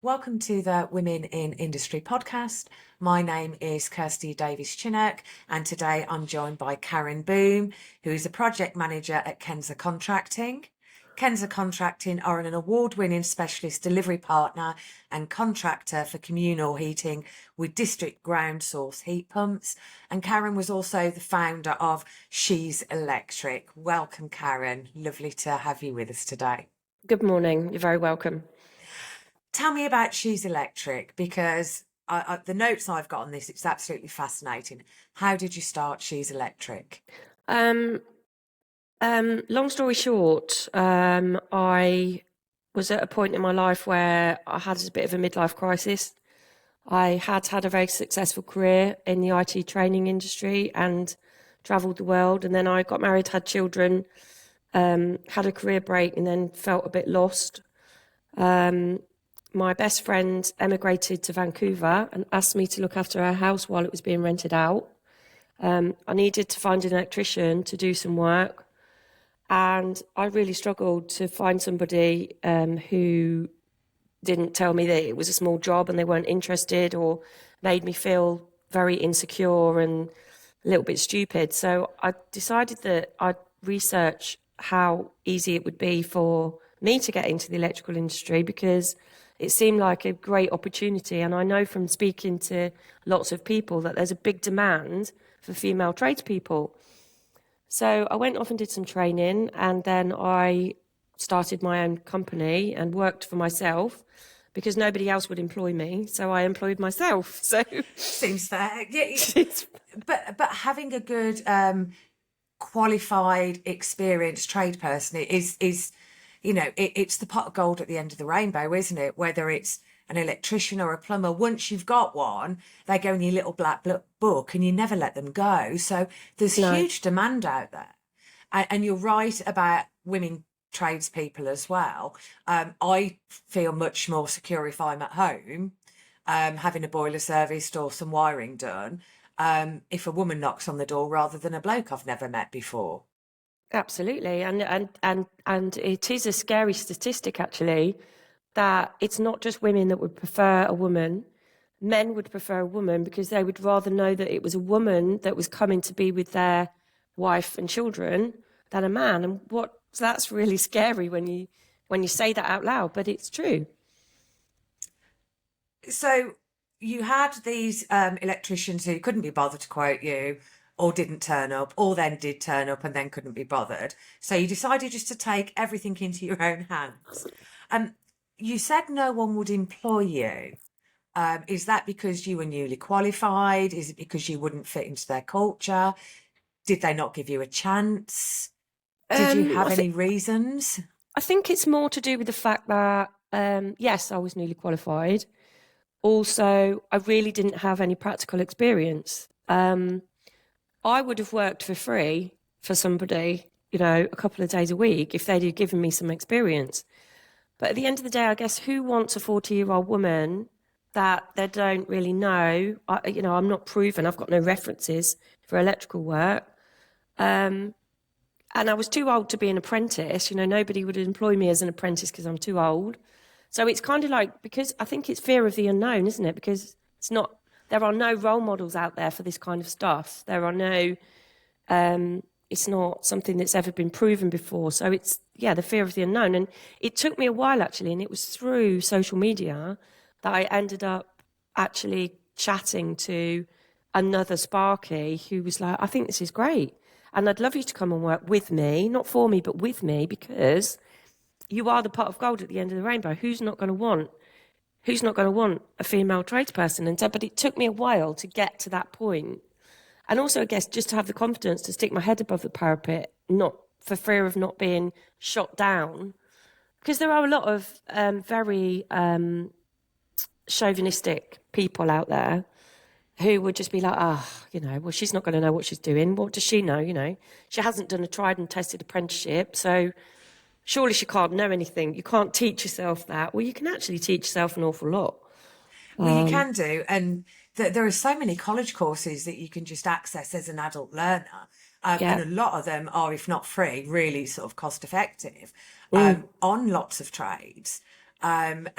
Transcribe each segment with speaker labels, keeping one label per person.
Speaker 1: Welcome to the Women in Industry podcast. My name is Kirsty Davies-Chinnock, and today I'm joined by Karen Boom, who is a project manager at Kensa Contracting. Kensa Contracting are an award-winning specialist delivery partner and contractor for communal heating with district ground source heat pumps. And Karen was also the founder of She's Electric. Welcome, Karen. Lovely to have you with us today.
Speaker 2: Good morning. You're very welcome.
Speaker 1: Tell me about She's Electric, because the notes I've got on this, it's absolutely fascinating. How did you start She's Electric?
Speaker 2: Long story short, I was at a point in my life where I had a bit of a midlife crisis. I had a very successful career in the IT training industry and travelled the world. And then I got married, had children, had a career break, and then felt a bit lost. My best friend emigrated to Vancouver and asked me to look after her house while it was being rented out. I needed to find an electrician to do some work, and I really struggled to find somebody who didn't tell me that it was a small job and they weren't interested, or made me feel very insecure and a little bit stupid. So I decided that I'd research how easy it would be for me to get into the electrical industry, because it seemed like a great opportunity. And I know from speaking to lots of people that there's a big demand for female tradespeople. So I went off and did some training, and then I started my own company and worked for myself because nobody else would employ me. So I employed myself. So
Speaker 1: Seems fair. Yeah, but having a good qualified, experienced tradesperson is it's the pot of gold at the end of the rainbow, isn't it? Whether it's an electrician or a plumber, once you've got one, they go in your little black book and you never let them go. So there's huge demand out there. And you're right about women tradespeople as well. I feel much more secure if I'm at home, having a boiler serviced or some wiring done, if a woman knocks on the door rather than a bloke I've never met before.
Speaker 2: Absolutely. And it is a scary statistic, actually, that it's not just women that would prefer a woman. Men would prefer a woman because they would rather know that it was a woman that was coming to be with their wife and children than a man. And that's really scary when you say that out loud, but it's true.
Speaker 1: So you had these electricians who couldn't be bothered to quote you, or didn't turn up, or then did turn up and then couldn't be bothered. So you decided just to take everything into your own hands. You said no one would employ you. Is that because you were newly qualified? Is it because you wouldn't fit into their culture? Did they not give you a chance? Did you have any reasons?
Speaker 2: I think it's more to do with the fact that, yes, I was newly qualified. Also, I really didn't have any practical experience. I would have worked for free for somebody, a couple of days a week if they'd have given me some experience. But at the end of the day, I guess who wants a 40-year-old woman that they don't really know? I'm not proven. I've got no references for electrical work. And I was too old to be an apprentice. Nobody would employ me as an apprentice because I'm too old. So it's kind of like, because I think it's fear of the unknown, isn't it? Because there are no role models out there for this kind of stuff. There are no, it's not something that's ever been proven before. So it's, the fear of the unknown. And it took me a while, actually, and it was through social media that I ended up actually chatting to another Sparky who was like, I think this is great. And I'd love you to come and work with me, not for me, but with me, because you are the pot of gold at the end of the rainbow. Who's not going to want a female tradesperson? And so, but it took me a while to get to that point. And also, I guess, just to have the confidence to stick my head above the parapet, not for fear of not being shot down. Because there are a lot of very chauvinistic people out there who would just be like, well, she's not going to know what she's doing. What does she know? She hasn't done a tried and tested apprenticeship, so surely she can't know anything. You can't teach yourself that. Well, you can actually teach yourself an awful lot.
Speaker 1: Well, you can do. And there are so many college courses that you can just access as an adult learner. And a lot of them are, if not free, really sort of cost effective on lots of trades. And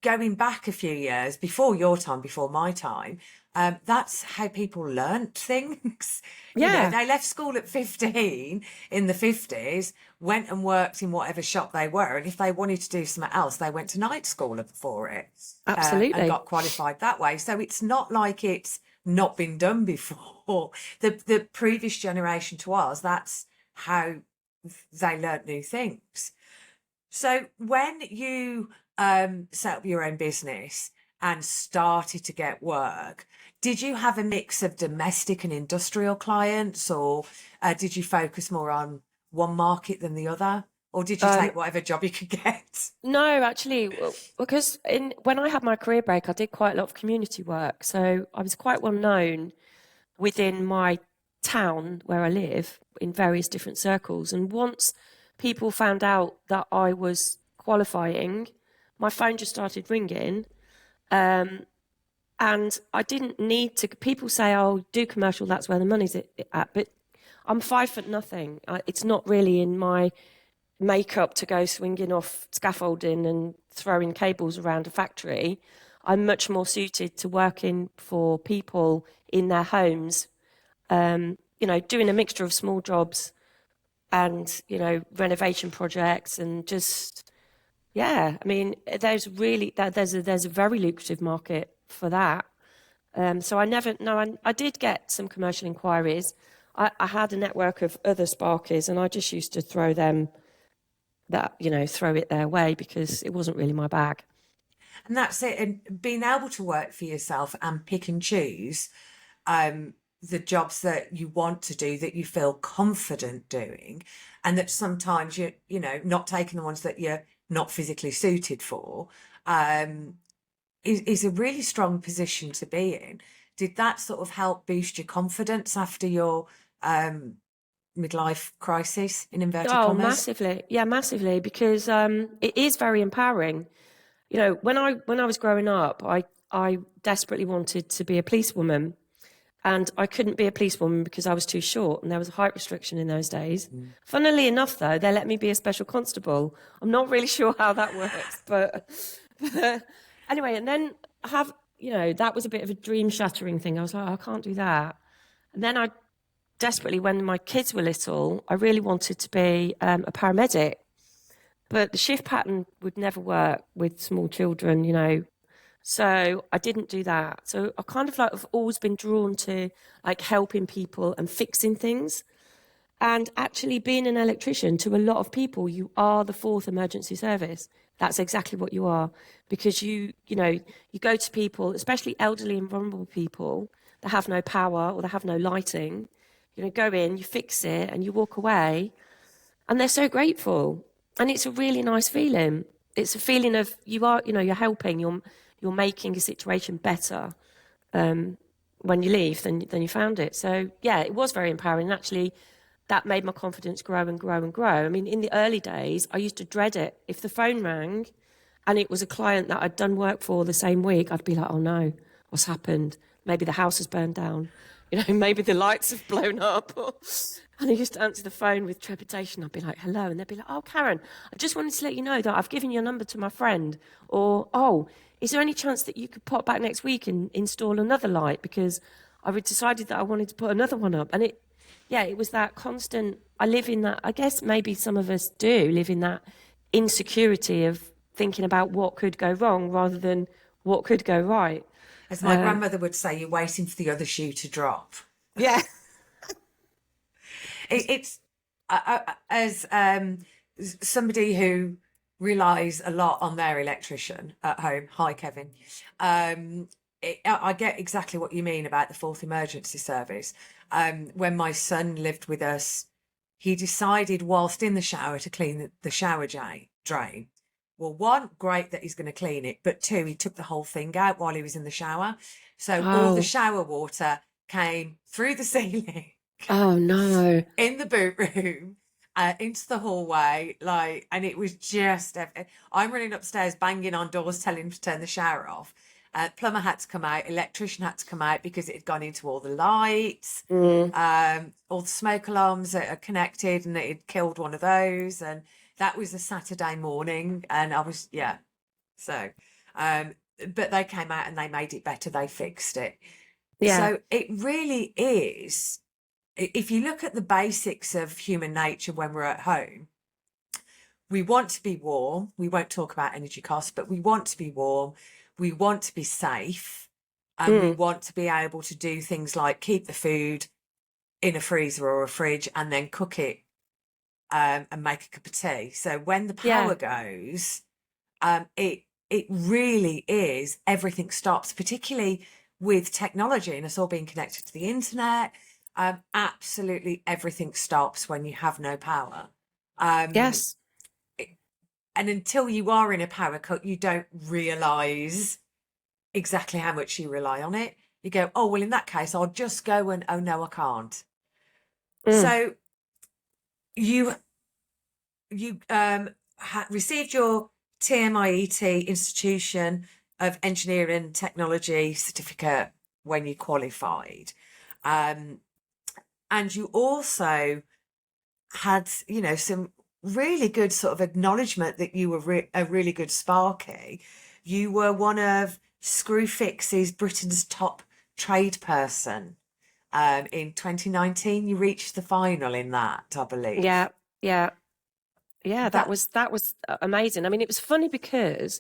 Speaker 1: going back a few years, before your time, before my time, that's how people learnt things.
Speaker 2: Yeah,
Speaker 1: They left school at 15 in the 50s, went and worked in whatever shop they were. And if they wanted to do something else, they went to night school for it, and
Speaker 2: absolutely.
Speaker 1: got qualified that way. So it's not like it's not been done before. The previous generation to us, that's how they learnt new things. So when you set up your own business and started to get work, did you have a mix of domestic and industrial clients, or did you focus more on one market than the other, or did you
Speaker 2: Um,
Speaker 1: take whatever job you could get?
Speaker 2: no, actually, because when I had my career break, I did quite a lot of community work. So I was quite well known within my town where I live in various different circles. And once people found out that I was qualifying, my phone just started ringing. And I didn't need to. People say, "Oh, do commercial. That's where the money's at." But I'm 5 foot nothing. It's not really in my makeup to go swinging off scaffolding and throwing cables around a factory. I'm much more suited to working for people in their homes. Doing a mixture of small jobs and renovation projects and just yeah. I mean, there's a very lucrative market for that. So I never, no, I did get some commercial inquiries. I had a network of other sparkies and I just used to throw it their way because it wasn't really my bag.
Speaker 1: And that's it. And being able to work for yourself and pick and choose the jobs that you want to do, that you feel confident doing, and that sometimes not taking the ones that you're not physically suited for, is a really strong position to be in. Did that sort of help boost your confidence after your midlife crisis, in inverted
Speaker 2: Oh,
Speaker 1: commas?
Speaker 2: massively. Yeah, massively, because it is very empowering. When I was growing up, I desperately wanted to be a policewoman. And I couldn't be a policewoman because I was too short and there was a height restriction in those days. Funnily enough, though, they let me be a special constable. I'm not really sure how that works, but anyway, and then that was a bit of a dream shattering thing. I was like, I can't do that. And then I desperately, when my kids were little, I really wanted to be a paramedic. But the shift pattern would never work with small children. So I didn't do that. So I kind of have always been drawn to helping people and fixing things. And actually being an electrician, to a lot of people, you are the fourth emergency service. That's exactly what you are. Because you go to people, especially elderly and vulnerable people that have no power or they have no lighting. Go in, you fix it and you walk away and they're so grateful. And it's a really nice feeling. It's a feeling of you're helping, you're making a situation better when you leave than you found it. So yeah, it was very empowering. And actually, that made my confidence grow and grow and grow. I mean, in the early days, I used to dread it. If the phone rang and it was a client that I'd done work for the same week, I'd be like, oh no, what's happened? Maybe the house has burned down. Maybe the lights have blown up. And I used to answer the phone with trepidation. I'd be like, hello. And they'd be like, oh, Karen, I just wanted to let you know that I've given your number to my friend. Or, oh, is there any chance that you could pop back next week and install another light? Because I've decided that I wanted to put another one up. And it was that constant, I live in that, I guess maybe some of us do live in that insecurity of thinking about what could go wrong rather than what could go right.
Speaker 1: As my grandmother would say, you're waiting for the other shoe to drop.
Speaker 2: Yeah.
Speaker 1: It's as somebody who relies a lot on their electrician at home. Hi, Kevin. I get exactly what you mean about the fourth emergency service. When my son lived with us, he decided whilst in the shower to clean the shower drain. Well, one, great that he's going to clean it, but two, he took the whole thing out while he was in the shower. So all the
Speaker 2: Oh,
Speaker 1: shower water came through the ceiling
Speaker 2: oh no.
Speaker 1: in the boot room, into the hallway, and it was just, I'm running upstairs, banging on doors, telling him to turn the shower off. Plumber had to come out, electrician had to come out because it had gone into all the lights, all the smoke alarms that are connected, and it had killed one of those. And that was a Saturday morning, and I was, yeah. So But they came out and they made it better. They fixed it.
Speaker 2: Yeah.
Speaker 1: So it really is, if you look at the basics of human nature when we're at home, we want to be warm. We won't talk about energy costs, but we want to be warm. We want to be safe. And we want to be able to do things like keep the food in a freezer or a fridge and then cook it and make a cup of tea. So when the power goes, it really is, everything stops, particularly with technology and us all being connected to the internet. Absolutely everything stops when you have no power.
Speaker 2: Yes.
Speaker 1: And until you are in a power cut, you don't realise exactly how much you rely on it. You go, oh, well, in that case, I'll just go and, oh, no, I can't. So you received your TMIET Institution of Engineering and Technology certificate when you qualified. And you also had, some really good sort of acknowledgement that you were a really good sparky. You were one of ScrewFix's Britain's top tradesperson. In 2019, you reached the final in that, I believe.
Speaker 2: Yeah. That was amazing. I mean, it was funny because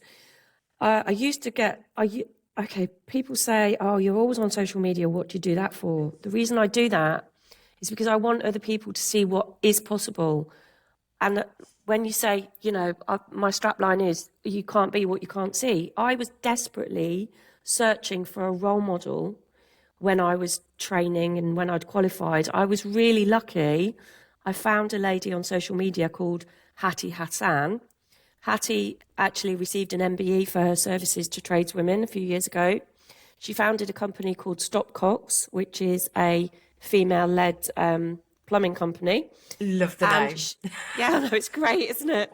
Speaker 2: I used to get, okay, people say, oh, you're always on social media. What do you do that for? The reason I do that is because I want other people to see what is possible. And when you say, my strapline is, you can't be what you can't see. I was desperately searching for a role model when I was training and when I'd qualified. I was really lucky. I found a lady on social media called Hattie Hassan. Hattie actually received an MBE for her services to tradeswomen a few years ago. She founded a company called Stopcocks, which is a female-led plumbing company.
Speaker 1: Love the name.
Speaker 2: Yeah, I know, it's great, isn't it?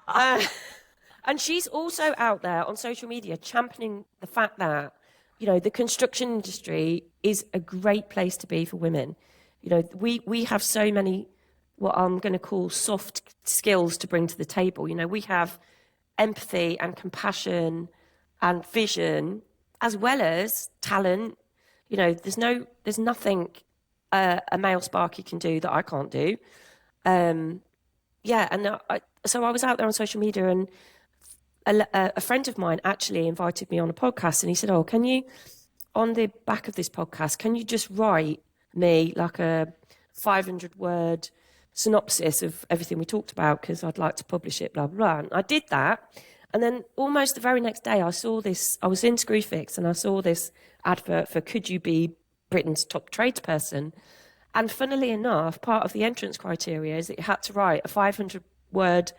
Speaker 2: And she's also out there on social media championing the fact that, the construction industry is a great place to be for women. We have so many, what I'm going to call soft skills to bring to the table. We have empathy and compassion and vision, as well as talent. There's nothing a male sparky can do that I can't do. So I was out there on social media, and a friend of mine actually invited me on a podcast, and he said, oh, can you, on the back of this podcast, can you just write me like a 500-word synopsis of everything we talked about, because I'd like to publish it, blah, blah, blah. And I did that. And then almost the very next day, I saw this, I was in ScrewFix, and I saw this advert for could you be Britain's top tradesperson? And funnily enough, part of the entrance criteria is that you had to write a 500-word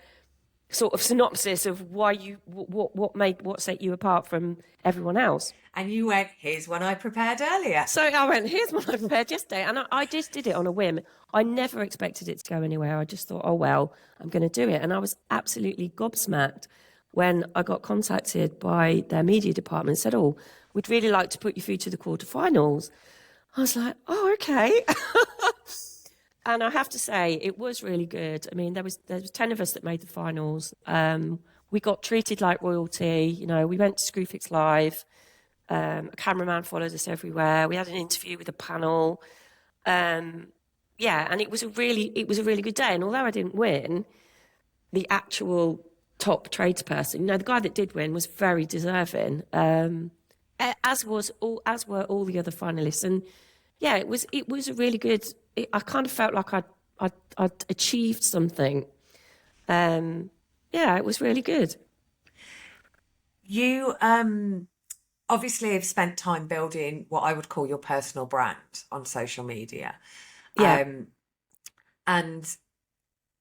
Speaker 2: sort of synopsis of why what set you apart from everyone else.
Speaker 1: And you went, here's one I prepared earlier.
Speaker 2: So I went, here's one I prepared yesterday. And I just did it on a whim. I never expected it to go anywhere. I just thought, oh, well, I'm going to do it. And I was absolutely gobsmacked when I got contacted by their media department and said, oh, we'd really like to put you through to the quarterfinals. I was like, oh, okay. And I have to say, it was really good. I mean, there was 10 of us that made the finals. We got treated like royalty. We went to ScrewFix Live. A cameraman followed us everywhere. We had an interview with a panel. And it was a really good day. And although I didn't win, the actual top tradesperson, the guy that did win was very deserving. As were all the other finalists. And yeah, it was a really good. I kind of felt like I'd achieved something. It was really good.
Speaker 1: You obviously have spent time building what I would call your personal brand on social media.
Speaker 2: Yeah.
Speaker 1: And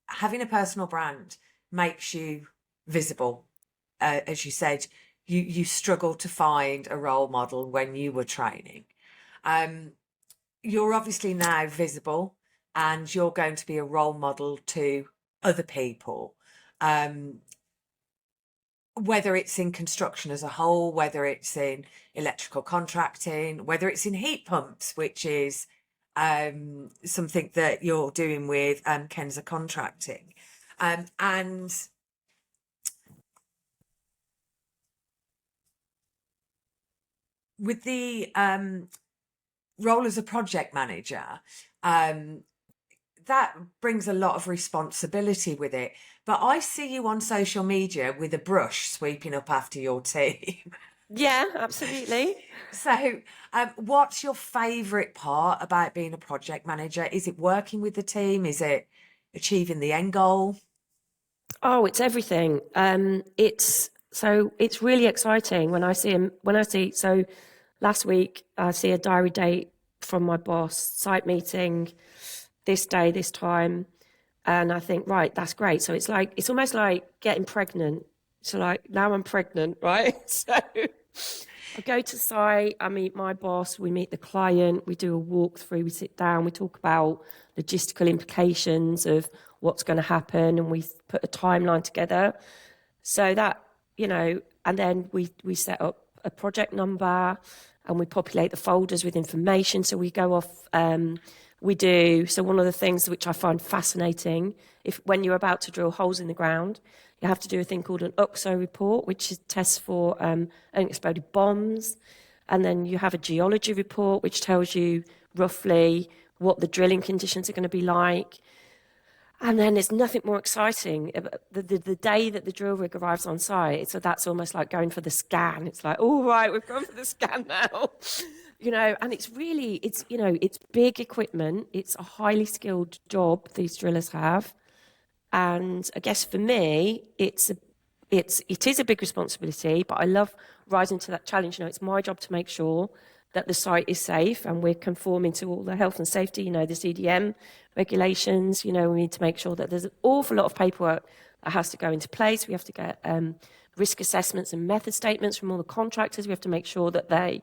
Speaker 1: having a personal brand makes you visible. As you said, you struggled to find a role model when you were training. You're obviously now visible, and you're going to be a role model to other people, whether it's in construction as a whole, whether it's in electrical contracting, whether it's in heat pumps, which is something that you're doing with Kensa Contracting. And with the role as a project manager, that brings a lot of responsibility with it. But I see you on social media with a brush sweeping up after your team.
Speaker 2: Yeah, absolutely.
Speaker 1: So, what's your favourite part about being a project manager? Is it working with the team? Is it achieving the end goal?
Speaker 2: Oh, it's everything. It's really exciting when I see. So last week I see a diary date from my boss, site meeting, this day, this time, and I think, right, that's great. So it's almost like getting pregnant. So like now I'm pregnant, right? So I go to site, I meet my boss, we meet the client, we do a walkthrough, we sit down, we talk about logistical implications of what's going to happen, and we put a timeline together. So that, and then we set up a project number and we populate the folders with information. So we go off, so one of the things which I find fascinating, when you're about to drill holes in the ground, you have to do a thing called an OXO report, which is tests for unexploded bombs. And then you have a geology report, which tells you roughly what the drilling conditions are going to be like. And then there's nothing more exciting. The day that the drill rig arrives on site, so that's almost like going for the scan. It's like, all right, we've gone for the scan now. And it's big equipment. It's a highly skilled job these drillers have. And I guess for me, it is a big responsibility, but I love rising to that challenge. It's my job to make sure that the site is safe and we're conforming to all the health and safety, the CDM regulations. We need to make sure that there's an awful lot of paperwork that has to go into place. We have to get risk assessments and method statements from all the contractors. We have to make sure that they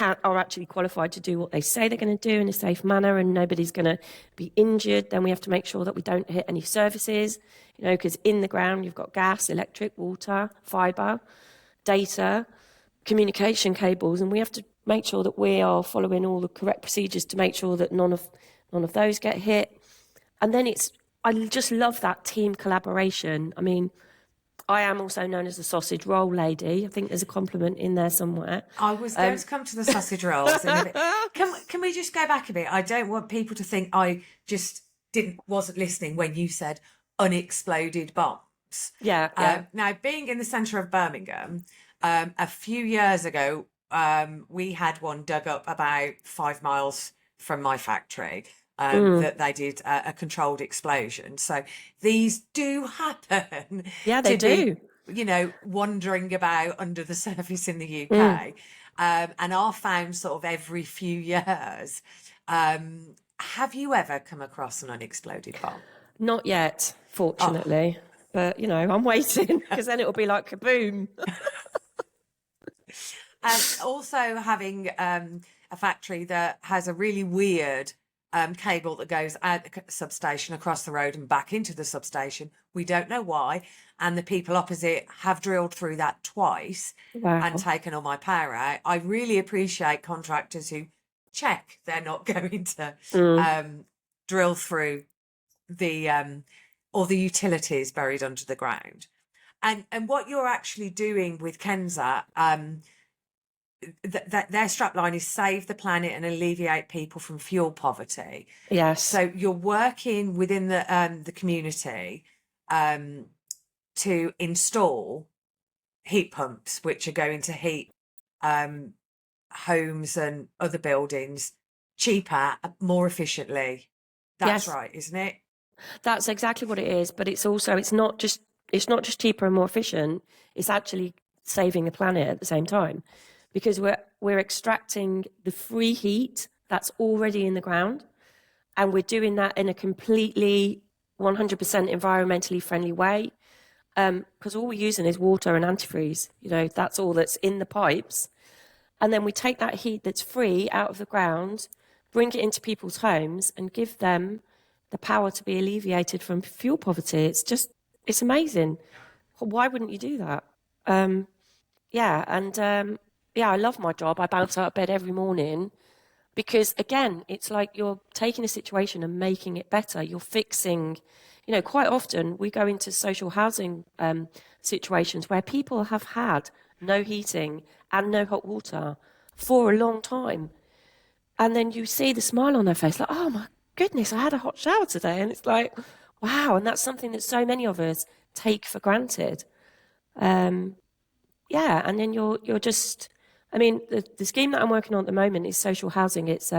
Speaker 2: are actually qualified to do what they say they're going to do in a safe manner and nobody's going to be injured. Then we have to make sure that we don't hit any services, because in the ground you've got gas, electric, water, fibre, data, communication cables, and we have to make sure that we are following all the correct procedures to make sure that none of those get hit. And then I just love that team collaboration. I mean, I am also known as the sausage roll lady. I think there's a compliment in there somewhere.
Speaker 1: I was going to come to the sausage rolls in a bit. Can we just go back a bit? I don't want people to think I just wasn't listening when you said unexploded bombs.
Speaker 2: Yeah.
Speaker 1: Now, being in the centre of Birmingham, a few years ago, we had one dug up about 5 miles from my factory. That they did a controlled explosion. So these do happen.
Speaker 2: Yeah, they do.
Speaker 1: Wandering about under the surface in the UK, and are found sort of every few years. Have you ever come across an unexploded bomb?
Speaker 2: Not yet, fortunately. But, I'm waiting because then it'll be like kaboom.
Speaker 1: Also having a factory that has a really weird cable that goes out the substation across the road and back into the substation. We don't know why. And the people opposite have drilled through that twice.
Speaker 2: Wow.
Speaker 1: And taken all my power out. I really appreciate contractors who check they're not going to drill through the or the utilities buried under the ground. And what you're actually doing with Kensa, their strapline is save the planet and alleviate people from fuel poverty.
Speaker 2: Yes.
Speaker 1: So you're working within the community to install heat pumps, which are going to heat homes and other buildings cheaper, more efficiently. That's right, isn't it?
Speaker 2: That's exactly what it is. But it's not just cheaper and more efficient. It's actually saving the planet at the same time. Because we're extracting the free heat that's already in the ground, and we're doing that in a completely 100% environmentally friendly way. Because all we're using is water and antifreeze. That's all that's in the pipes. And then we take that heat that's free out of the ground, bring it into people's homes, and give them the power to be alleviated from fuel poverty. It's amazing. Why wouldn't you do that? I love my job. I bounce out of bed every morning because, again, it's like you're taking a situation and making it better. You're fixing, you know, quite often we go into social housing situations where people have had no heating and no hot water for a long time. And then you see the smile on their face, like, oh my goodness, I had a hot shower today. And it's like, wow. And that's something that so many of us take for granted. Yeah. And then you're just, I mean, the scheme that I'm working on at the moment is social housing. It's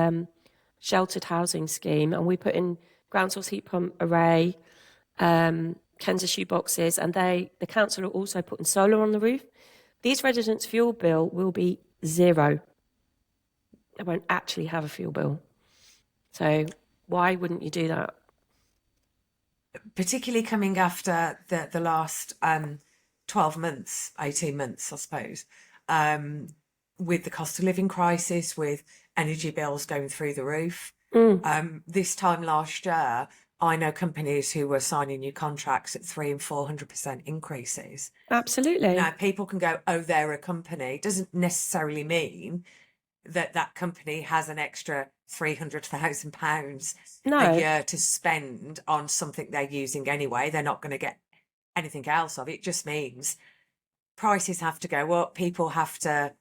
Speaker 2: sheltered housing scheme. And we put in ground source heat pump array, Kensa shoe boxes, and the council are also putting solar on the roof. These residents' fuel bill will be zero. They won't actually have a fuel bill. So why wouldn't you do that?
Speaker 1: Particularly coming after the last 12 months, 18 months, I suppose, with the cost of living crisis, with energy bills going through the roof. This time last year, I know companies who were signing new contracts at 300% and 400% increases.
Speaker 2: Absolutely.
Speaker 1: Now, people can go, oh, they're a company. It doesn't necessarily mean that that company has an extra £300,000
Speaker 2: No.
Speaker 1: a year to spend on something they're using anyway. They're not going to get anything else of it. It just means prices have to go up. People have to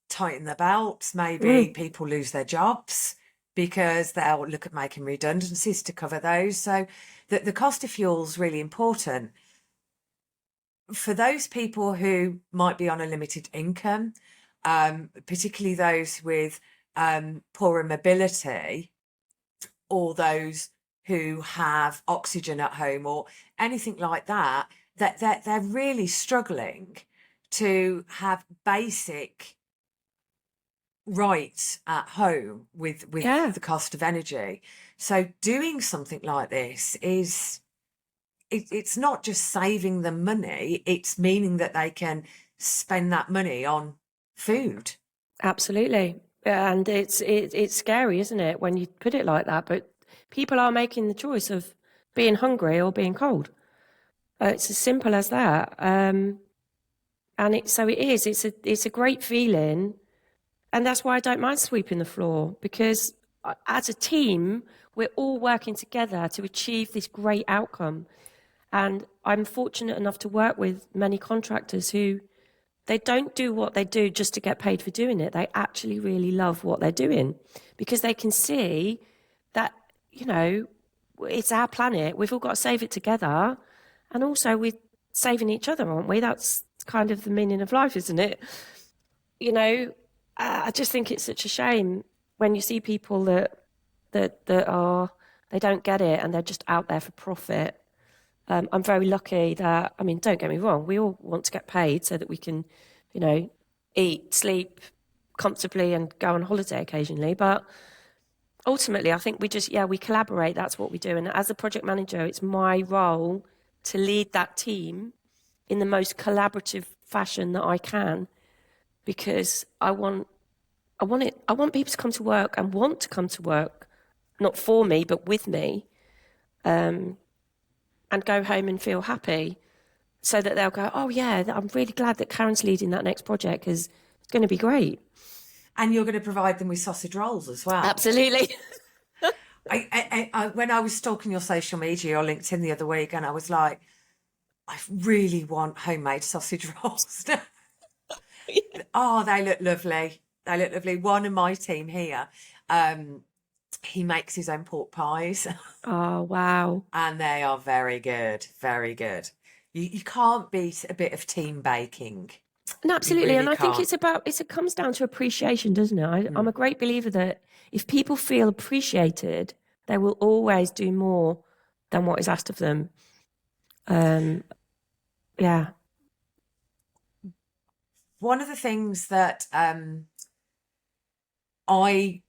Speaker 1: tighten their belts. Maybe people lose their jobs because they'll look at making redundancies to cover those. So the cost of fuel is really important. For those people who might be on a limited income, particularly those with poorer mobility, or those who have oxygen at home or anything like that, that they're really struggling to have basic rights at home with the cost of energy. So doing something like this is it's not just saving them money, it's meaning that they can spend that money on food.
Speaker 2: Absolutely. And it's scary, isn't it, when you put it like that? But people are making the choice of being hungry or being cold. It's as simple as that. And it's a great feeling. And that's why I don't mind sweeping the floor, because as a team, we're all working together to achieve this great outcome. And I'm fortunate enough to work with many contractors who they don't do what they do just to get paid for doing it. They actually really love what they're doing because they can see that, you know, it's our planet. We've all got to save it together. And also we're saving each other, aren't we? That's kind of the meaning of life, isn't it? You know, I just think it's such a shame when you see people that they don't get it and they're just out there for profit. I'm very lucky that, I mean, don't get me wrong, we all want to get paid so that we can, you know, eat, sleep comfortably and go on holiday occasionally. But ultimately, I think we collaborate. That's what we do. And as a project manager, it's my role to lead that team in the most collaborative fashion that I can, because I want people to come to work and want to come to work, not for me, but with me, and go home and feel happy, so that they'll go, oh yeah, I'm really glad that Karen's leading that next project because it's going to be great.
Speaker 1: And you're going to provide them with sausage rolls as well.
Speaker 2: Absolutely.
Speaker 1: When I was stalking your social media or LinkedIn the other week, and I was like, I really want homemade sausage rolls. Oh, they look lovely. They look lovely. One of my team here, he makes his own pork pies.
Speaker 2: Oh, wow.
Speaker 1: And they are very good, very good. You can't beat a bit of team baking.
Speaker 2: No, absolutely.
Speaker 1: Really
Speaker 2: and I think
Speaker 1: can't.
Speaker 2: it comes down to appreciation, doesn't it? I'm a great believer that if people feel appreciated, they will always do more than what is asked of them. Yeah.
Speaker 1: One of the things that I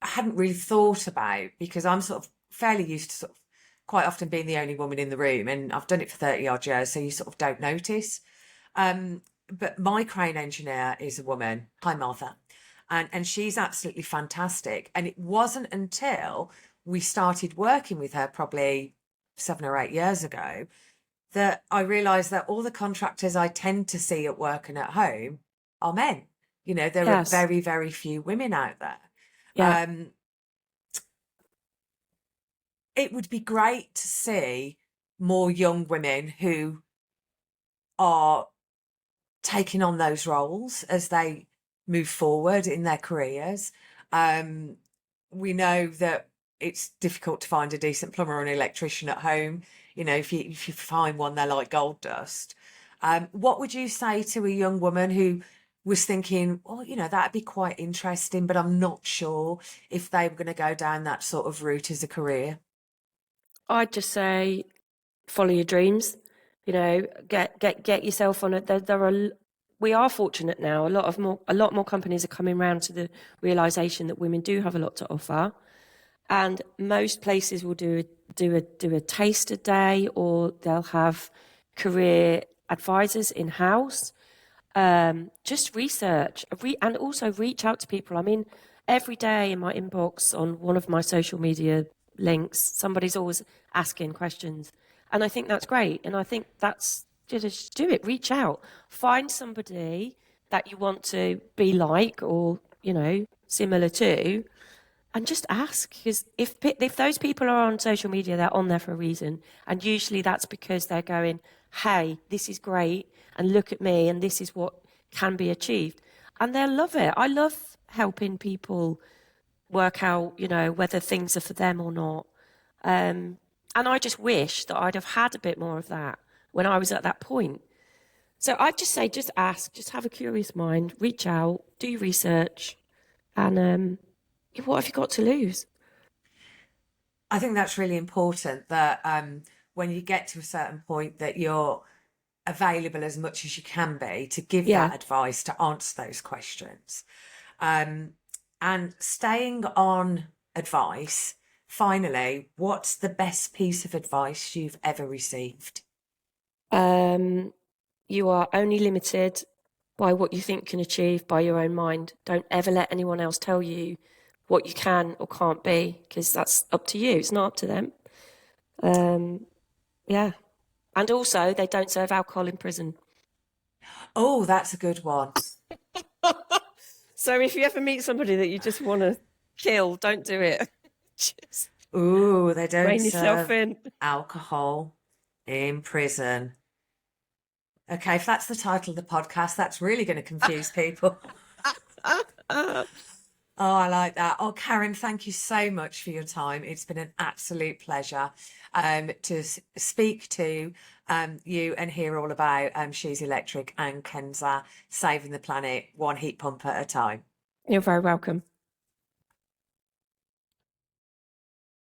Speaker 1: hadn't really thought about, because I'm sort of fairly used to sort of quite often being the only woman in the room, and I've done it for 30 odd years, so you sort of don't notice. But my crane engineer is a woman. Hi, Martha. And she's absolutely fantastic. And it wasn't until we started working with her probably 7 or 8 years ago that I realised that all the contractors I tend to see at work and at home are men. You know, there are very, very few women out there.
Speaker 2: Yeah.
Speaker 1: it would be great to see more young women who are taking on those roles as they move forward in their careers. We know that it's difficult to find a decent plumber or an electrician at home. You know, if you find one, they're like gold dust. What would you say to a young woman who was thinking, oh, you know, that'd be quite interesting, but I'm not sure if they were going to go down that sort of route as a career?
Speaker 2: I'd just say follow your dreams. You know, get yourself on it. We are fortunate now. A lot more companies are coming round to the realization that women do have a lot to offer, and most places will do a taster day, or they'll have career advisors in house. Just research and also reach out to people. I mean, every day in my inbox on one of my social media links, somebody's always asking questions. And I think that's great. And I think that's just do it. Reach out. Find somebody that you want to be like or, you know, similar to, and just ask. Because if those people are on social media, they're on there for a reason. And usually that's because they're going, hey, this is great. And look at me. And this is what can be achieved. And they'll love it. I love helping people work out, you know, whether things are for them or not. And I just wish that I'd have had a bit more of that when I was at that point. So I'd just say, just ask, just have a curious mind, reach out, do your research, and what have you got to lose?
Speaker 1: I think that's really important that when you get to a certain point that you're available as much as you can be to give that advice, to answer those questions. And staying on advice, finally, what's the best piece of advice you've ever received?
Speaker 2: You are only limited by what you think you can achieve by your own mind. Don't ever let anyone else tell you what you can or can't be, because that's up to you. It's not up to them. Yeah. And also, they don't serve alcohol in prison.
Speaker 1: Oh, that's a good one.
Speaker 2: So if you ever meet somebody that you just want to kill, don't do it. Just
Speaker 1: Ooh, they don't
Speaker 2: rein yourself
Speaker 1: serve
Speaker 2: in.
Speaker 1: alcohol in prison. Okay, if that's the title of the podcast, that's really going to confuse people. Oh, I like that. Oh, Karen, thank you so much for your time. It's been an absolute pleasure to speak to you and hear all about She's Electric and Kensa saving the planet one heat pump at a time.
Speaker 2: You're very welcome.